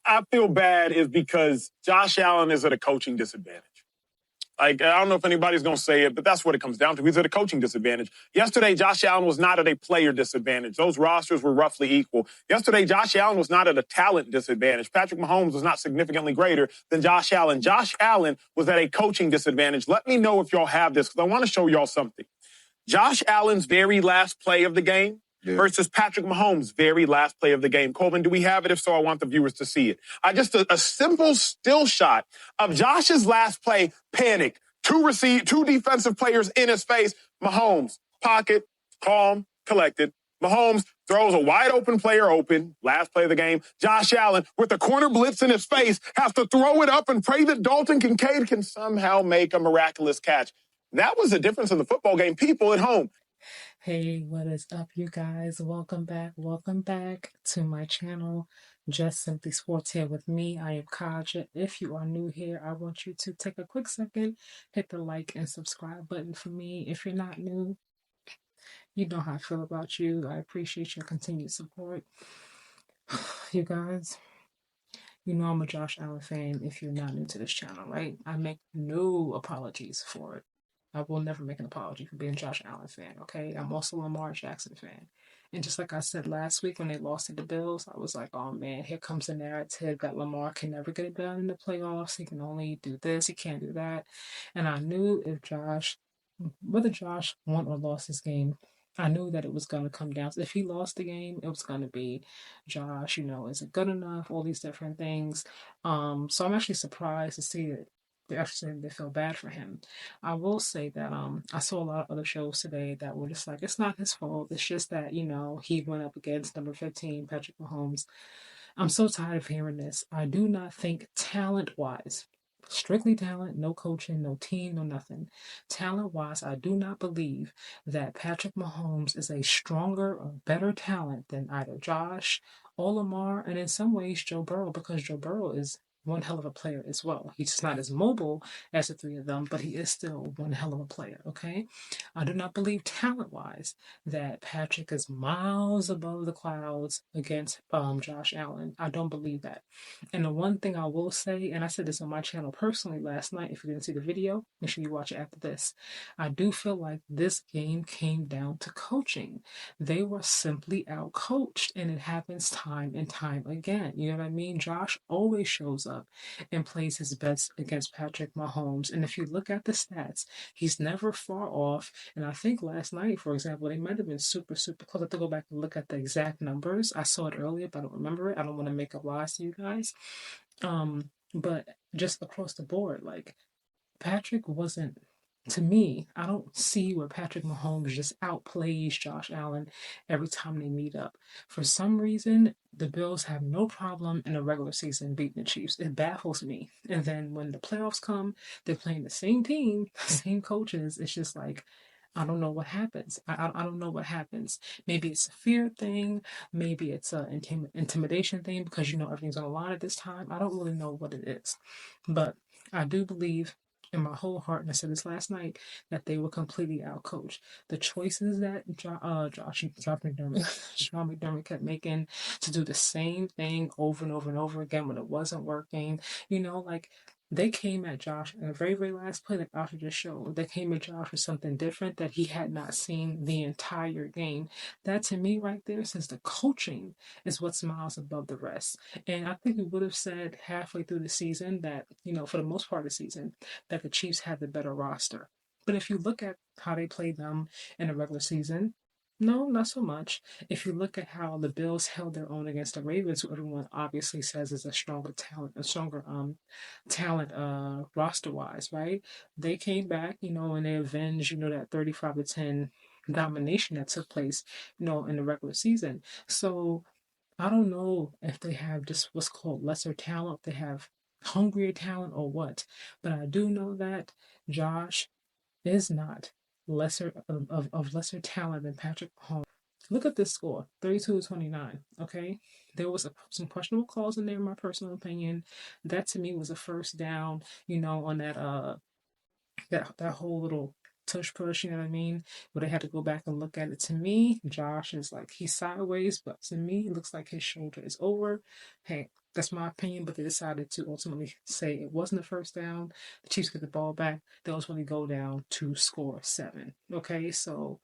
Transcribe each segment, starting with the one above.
I feel bad is because Josh Allen is at a coaching disadvantage. Like, I don't know if anybody's going to say it, but that's what it comes down to. He's at a coaching disadvantage. Yesterday, Josh Allen was not at a player disadvantage. Those rosters were roughly equal. Yesterday, Josh Allen was not at a talent disadvantage. Patrick Mahomes was not significantly greater than Josh Allen. Josh Allen was at a coaching disadvantage. Let me know if y'all have this, because I want to show y'all something. Josh Allen's very last play of the game versus Patrick Mahomes' very last play of the game. Colvin, do we have it? If so, I want the viewers to see it. Just a simple still shot of Josh's last play, panic, two defensive players in his face. Mahomes, pocket, calm, collected. Mahomes throws a wide open player open, last play of the game. Josh Allen, with the corner blitz in his face, has to throw it up and pray that Dalton Kincaid can somehow make a miraculous catch. That was the difference in the football game. People at home. Hey, what is up, you guys? Welcome back to my channel, Just Simply Sports here with me. I am Kaja. If you are new here, I want you to take a quick second, hit the like and subscribe button for me. If you're not new, you know how I feel about you. I appreciate your continued support. You guys, you know I'm a Josh Allen fan if you're not new to this channel, right? I make no apologies for it. I will never make an apology for being a Josh Allen fan, okay? I'm also a Lamar Jackson fan. And just like I said last week when they lost to the Bills, I was like, oh man, here comes the narrative that Lamar can never get it done in the playoffs. He can only do this, he can't do that. And I knew whether Josh won or lost this game, I knew that it was going to come down. If he lost the game, it was going to be Josh, is it good enough? All these different things. So I'm actually surprised to see it. They feel bad for him. I will say that I saw a lot of other shows today that were just like, it's not his fault. It's just that, he went up against number 15, Patrick Mahomes. I'm so tired of hearing this. I do not think talent-wise, strictly talent, no coaching, no team, no nothing. Talent-wise, I do not believe that Patrick Mahomes is a stronger or better talent than either Josh or Lamar, and in some ways Joe Burrow, because Joe Burrow is one hell of a player as well. He's just not as mobile as the three of them, but he is still one hell of a player, okay? I do not believe talent-wise that Patrick is miles above the clouds against Josh Allen. I don't believe that. And the one thing I will say, and I said this on my channel personally last night, if you didn't see the video, make sure you watch it after this. I do feel like this game came down to coaching. They were simply out-coached, and it happens time and time again. You know what I mean? Josh always shows up and plays his best against Patrick Mahomes. And if you look at the stats, he's never far off. And I think last night, for example, they might have been super close. I have to go back and look at the exact numbers. I saw it earlier, but I don't remember it. I don't want to make up lies to you guys. But just across the board, like Patrick wasn't, to me, I don't see where Patrick Mahomes just outplays Josh Allen every time they meet up. For some reason, the Bills have no problem in a regular season beating the Chiefs. It baffles me. And then when the playoffs come, they're playing the same team, same coaches. It's just like, I don't know what happens. I don't know what happens. Maybe it's a fear thing. Maybe it's an intimidation thing because everything's on the line at this time. I don't really know what it is. But I do believe in my whole heart, and I said this last night, that they were completely outcoached. The choices that John McDermott kept making to do the same thing over and over and over again when it wasn't working, they came at Josh in the very, very last play that Josh just showed. They came at Josh with something different that he had not seen the entire game. That to me right there says the coaching is what's miles above the rest. And I think we would have said halfway through the season that, for the most part of the season, that the Chiefs had the better roster. But if you look at how they played them in the regular season, no, not so much. If you look at how the Bills held their own against the Ravens, who everyone obviously says is a stronger talent roster wise, right? They came back, and they avenged, that 35-10 domination that took place, in the regular season. So I don't know if they have just what's called lesser talent, they have hungrier talent or what. But I do know that Josh is not lesser of lesser talent than Patrick Mahomes. Look at this score, 32-29, okay? There was some questionable calls in there, in my personal opinion. That to me was a first down, on that whole little tush push, you know what I mean? But they had to go back and look at it. To me, Josh is like, he's sideways, but to me, it looks like his shoulder is over. Hey, That's my opinion, but they decided to ultimately say it wasn't a first down. The Chiefs get the ball back. They ultimately go down to score 7. Okay, so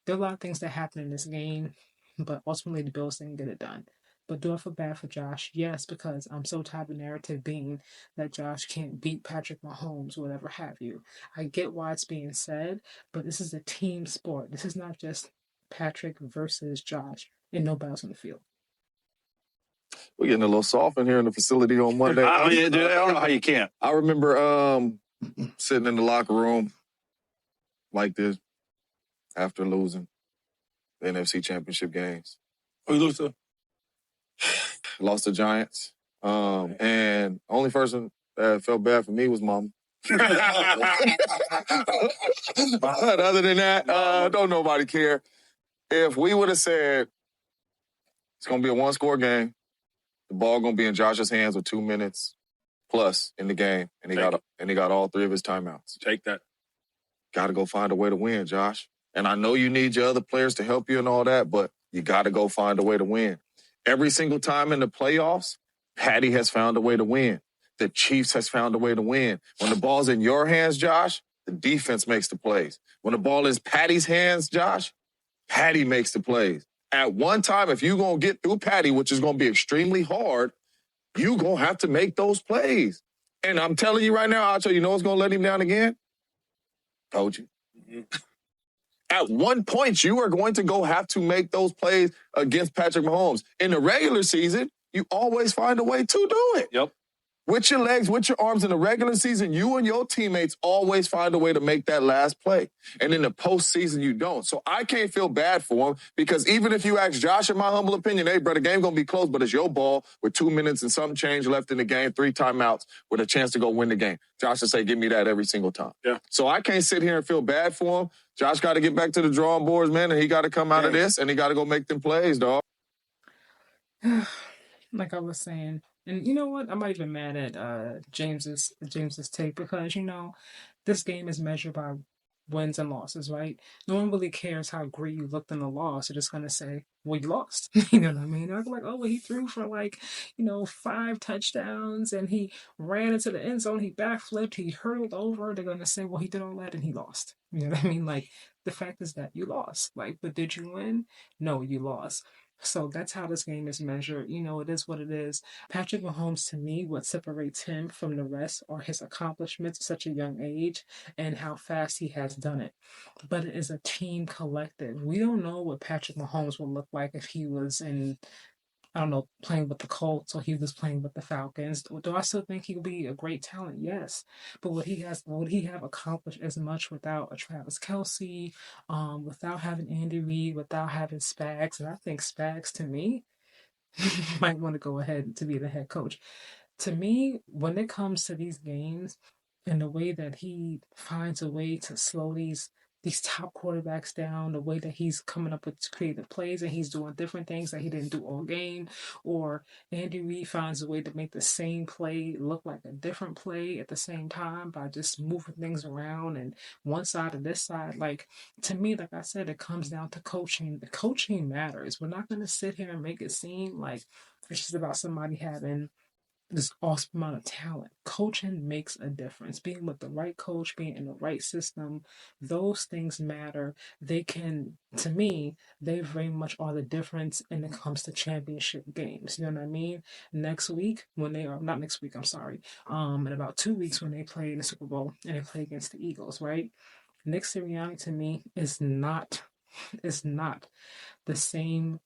there are a lot of things that happen in this game, but ultimately the Bills didn't get it done. But do I feel bad for Josh? Yes, because I'm so tired of the narrative being that Josh can't beat Patrick Mahomes, whatever have you. I get why it's being said, but this is a team sport. This is not just Patrick versus Josh, and nobody else on the field. We're getting a little soft in here in the facility on Monday. I don't know how you can't. I remember sitting in the locker room like this after losing the NFC Championship games. Who you lose to? Lost the Giants. And only person that felt bad for me was Mom. But other than that, don't nobody care. If we would have said it's going to be a one-score game, the ball going to be in Josh's hands with 2 minutes plus in the game, and he got all 3 of his timeouts. Take that. Got to go find a way to win, Josh. And I know you need your other players to help you and all that, but you got to go find a way to win. Every single time in the playoffs, Patty has found a way to win. The Chiefs has found a way to win. When the ball's in your hands, Josh, the defense makes the plays. When the ball is Patty's hands, Josh, Patty makes the plays. At one time, if you're going to get through Patty, which is going to be extremely hard, you're going to have to make those plays. And I'm telling you right now, I'll tell you, know what's going to let him down again? Told you. At one point, you are going to go have to make those plays against Patrick Mahomes. In the regular season, you always find a way to do it. Yep. With your legs, with your arms in the regular season, you and your teammates always find a way to make that last play. And in the postseason, you don't. So I can't feel bad for him because even if you ask Josh, in my humble opinion, hey, bro, the game's going to be close, but it's your ball with 2 minutes and some change left in the game, 3 timeouts with a chance to go win the game. Josh will say, give me that every single time. Yeah. So I can't sit here and feel bad for him. Josh got to get back to the drawing boards, man, and he got to come out of this, and he got to go make them plays, dog. Like I was saying, and you know what? I'm not even mad at James's take because this game is measured by wins and losses, right? No one really cares how great you looked in the loss. They're just gonna say, "Well, you lost." You know what I mean? They're like, "Oh, well, he threw for 5 touchdowns and he ran into the end zone. He backflipped. He hurtled over." They're gonna say, "Well, he did all that and he lost." You know what I mean? Like the fact is that you lost. But did you win? No, you lost. So that's how this game is measured. It is what it is. Patrick Mahomes, to me, what separates him from the rest are his accomplishments at such a young age and how fast he has done it. But it is a team collective. We don't know what Patrick Mahomes would look like if he was playing with the Colts or he was playing with the Falcons. Do I still think he would be a great talent? Yes. But would he have accomplished as much without a Travis Kelce, without having Andy Reid, without having Spags? And I think Spags, to me, might want to go ahead to be the head coach. To me, when it comes to these games and the way that he finds a way to slow these top quarterbacks down, the way that he's coming up with creative plays and he's doing different things that he didn't do all game, or Andy Reid finds a way to make the same play look like a different play at the same time by just moving things around and one side or this side. To me, like I said, it comes down to coaching. The coaching matters. We're not going to sit here and make it seem like it's just about somebody having this awesome amount of talent. Coaching makes a difference. Being with the right coach, being in the right system, those things matter. To me, they very much are the difference when it comes to championship games. You know what I mean? Next week, not next week, I'm sorry. In about 2 weeks when they play in the Super Bowl and they play against the Eagles, right? Nick Sirianni to me is not the same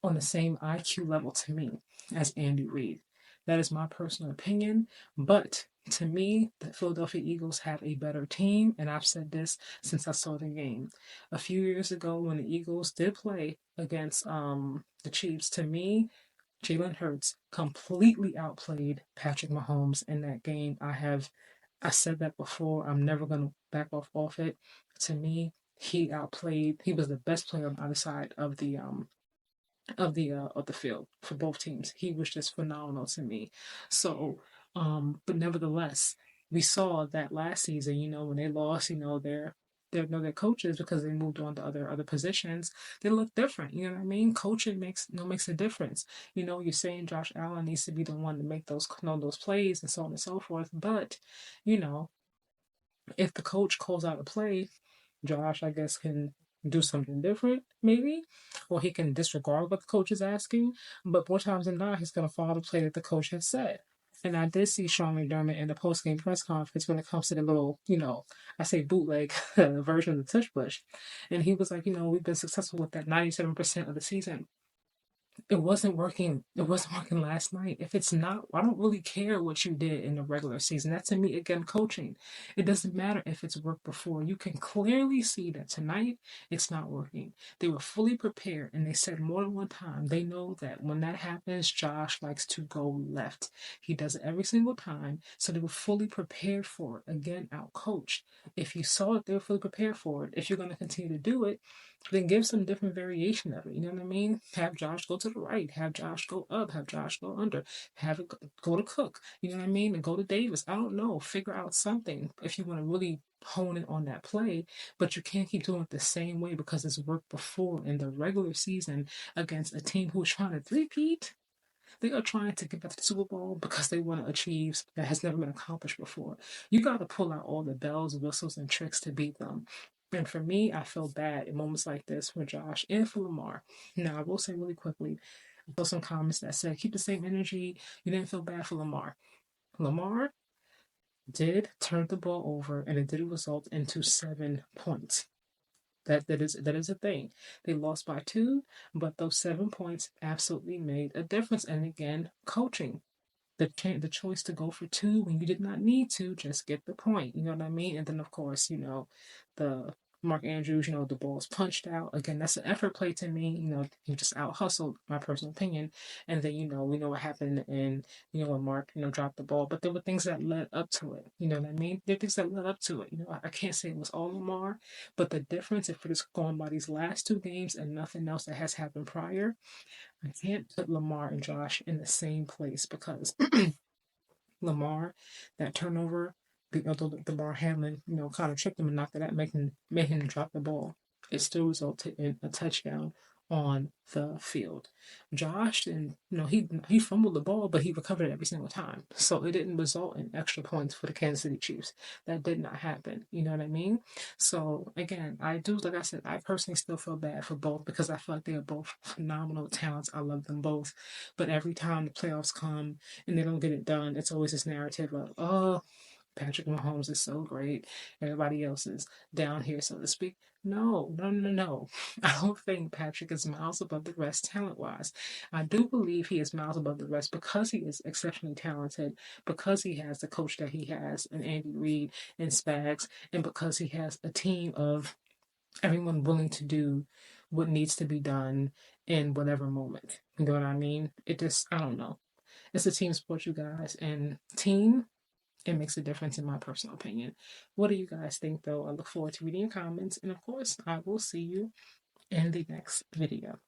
on the same IQ level to me as Andy Reid. That is my personal opinion, but to me, the Philadelphia Eagles have a better team, and I've said this since I saw the game. A few years ago, when the Eagles did play against the Chiefs, to me, Jalen Hurts completely outplayed Patrick Mahomes in that game. I said that before. I'm never going to back off it. To me, he was the best player on either side of the field for both teams. He was just phenomenal to me. So, but nevertheless, we saw that last season. When they lost, their their coaches, because they moved on to other positions, they look different. You know what I mean? Coaching makes a difference. You're saying Josh Allen needs to be the one to make those plays and so on and so forth. But, you know, if the coach calls out a play, Josh, I guess, can do something different, maybe, or he can disregard what the coach is asking. But more times than not, he's going to follow the play that the coach has said. And I did see Sean McDermott in the post-game press conference when it comes to the little, I say bootleg version of the tush push. And he was like, we've been successful with that 97% of the season. It wasn't working. It wasn't working last night. If it's not, I don't really care what you did in the regular season. That's to me, again, coaching. It doesn't matter if it's worked before. You can clearly see that tonight it's not working. They were fully prepared, and they said more than one time they know that when that happens, Josh likes to go left. He does it every single time. So they were fully prepared for it. Again, out coached. If you saw that they were fully prepared for it, if you're going to continue to do it, then give some different variation of it. You know what I mean? Have Josh go to the right, have Josh go up, have Josh go under, have it go to Cook. You know what I mean? And go to Davis. I don't know. Figure out something if you want to really hone in on that play, but you can't keep doing it the same way because it's worked before in the regular season against a team who's trying to three-peat. They are trying to get back to the Super Bowl because they want to achieve that has never been accomplished before. You got to pull out all the bells, whistles, and tricks to beat them. And for me, I feel bad in moments like this for Josh and for Lamar. Now, I will say really quickly, I saw some comments that said, keep the same energy. You didn't feel bad for Lamar. Lamar did turn the ball over, and it did result into 7 points. That is a thing. They lost by 2, but those 7 points absolutely made a difference. And again, coaching. The choice to go for 2 when you did not need to, just get the point. You know what I mean? And then of course, the Mark Andrews, the ball's punched out. Again, that's an effort play to me. He just out hustled, my personal opinion. And then, we know what happened and when Mark, dropped the ball. But there were things that led up to it. You know what I mean? There are things that led up to it. I can't say it was all Lamar, but the difference, if we're just going by these last 2 games and nothing else that has happened prior, I can't put Lamar and Josh in the same place because Lamar, that turnover, the Lamar Hamlin, kind of tricked him and knocked it out, made him drop the ball. It still resulted in a touchdown on the field. Josh, and he fumbled the ball, but he recovered it every single time. So it didn't result in extra points for the Kansas City Chiefs. That did not happen. You know what I mean? So again, like I said, I personally still feel bad for both because I feel like they are both phenomenal talents. I love them both. But every time the playoffs come and they don't get it done, it's always this narrative of, oh, Patrick Mahomes is so great. Everybody else is down here, so to speak. No, no, no, no. I don't think Patrick is miles above the rest talent wise. I do believe he is miles above the rest because he is exceptionally talented, because he has the coach that he has, and Andy Reid and Spags, and because he has a team of everyone willing to do what needs to be done in whatever moment. You know what I mean? I don't know. It's a team sport, you guys, and team, it makes a difference in my personal opinion. What do you guys think, though? I look forward to reading your comments, and of course, I will see you in the next video.